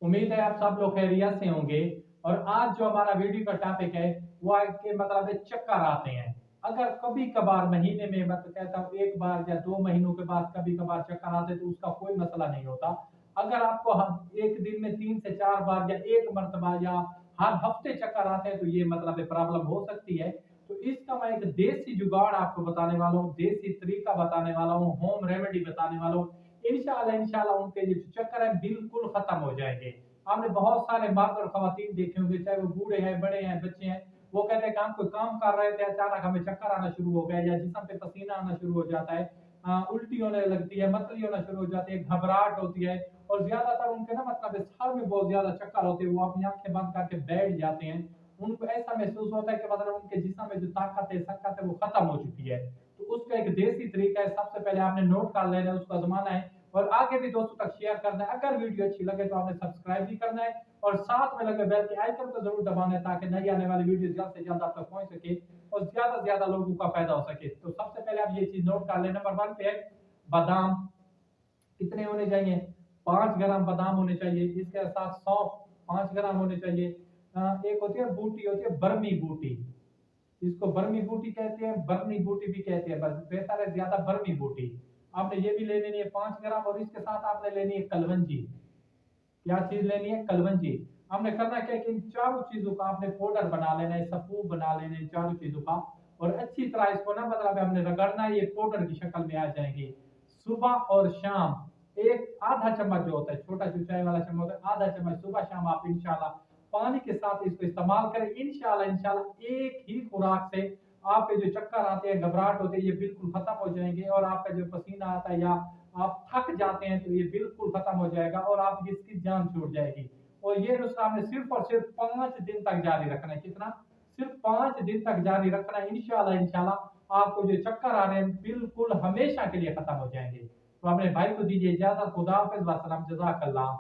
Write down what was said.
उम्मीद है आप सब लोग खैरियत से होंगे। और आज जो हमारा वीडियो का टॉपिक है वो है कि मतलब है चक्कर आते हैं। अगर कभी कभार महीने में मतलब कहता हूँ एक बार या 2 महीनों के बाद कभी कभार चक्कर आते हैं तो उसका कोई मसला नहीं होता। अगर आपको एक दिन में 3 से 4 बार या एक मरतबा या हर हफ्ते चक्कर आते हैं तो ये मतलब प्रॉब्लम हो सकती है। तो इसका मैं एक देसी जुगाड़ आपको बताने वाला हूँ, देसी तरीका बताने वाला हूँ, होम रेमेडी बताने वाला हूँ। इंशाल्लाह इंशाल्लाह उनके जो चक्कर है बिल्कुल खत्म हो जाएंगे। आपने बहुत सारे मर्द और खवातीन देखे होंगे, चाहे वो बूढ़े हैं, बड़े हैं, बच्चे हैं, वो कहते हैं कि हम कोई काम कर रहे थे, अचानक हमें चक्कर आना शुरू हो गया या जिस्म पे पसीना आना शुरू हो जाता है, उल्टी होने लगती है, मतली होना शुरू हो जाती है, घबराहट होती है। और ज्यादातर उनके ना मतलब सर में बहुत ज्यादा चक्कर होते हैं, वो अपनी आंखें बंद करके बैठ जाते हैं। उनको ऐसा महसूस होता है कि मतलब उनके जिस्म में जो ताकत है, सकत है, वो खत्म हो चुकी है। तो उसका एक देसी तरीका है, सबसे पहले आपने नोट कर लेना है, उसको आजमाना है और आगे भी दोस्तों तक शेयर करना है। अगर वीडियो अच्छी लगे तो आपने सब्सक्राइब भी करना है और साथ में लगे बेल के आइकन को जरूर दबाना है ताकि नई आने वाली वीडियो जल्द से जल्द आप तक पहुंच सके और ज्यादा से ज्यादा लोगों का फायदा हो सके। तो सबसे पहले आप ये चीज नोट कर लेना। नंबर 1 पे है बादाम। कितने होने चाहिए? 5 ग्राम बादाम होने चाहिए। इसके साथ सौंफ 5 ग्राम होने चाहिए। एक होती है बूटी, होती है बर्मी बूटी, इसको बर्मी बूटी कहते हैं, बर्नी बूटी भी कहते हैं, बस बेहतर है ज्यादा बर्मी बूटी। आपने ये भी ले लेनी है 5 ग्राम। और इसके साथ आपने लेनी है कलवंजी। क्या चीज लेनी है? कलवंजी। हमने करना क्या कि इन चारों चीजों का आपने पाउडर बना लेना है, सफूफ बना लेना है इन चारों चीजों का। और अच्छी तरह इसको ना मतलब हमने रगड़ना है, ये पाउडर की शक्ल में आ जाएंगे। सुबह और शाम एक आधा चम्मच जो होता है, छोटा जो चाय वाला चम्मच होता है, आधा चम्मच सुबह शाम आप इंशाल्लाह पानी के साथ इसको इस्तेमाल करें। इंशाल्लाह इंशाल्लाह एक ही खुराक से आपके जो चक्कर आते हैं, घबराहट होती है, ये बिल्कुल खत्म हो जाएंगे। और आपका जो पसीना आता है या आप थक जाते हैं तो ये बिल्कुल खत्म हो जाएगा और आपकी इसकी जान छूट जाएगी। और ये नुस्खा हमें सिर्फ और सिर्फ 5 दिन तक जारी रखना है। कितना? सिर्फ 5 दिन तक जारी रखना है। इंशाल्लाह इंशाल्लाह आपको जो चक्कर आ रहे हैं बिल्कुल हमेशा के लिए खत्म हो जाएंगे। तो अपने भाई को दीजिए इजाजत। खुदा हाफिज, वसलाम, जजाकल्लाह।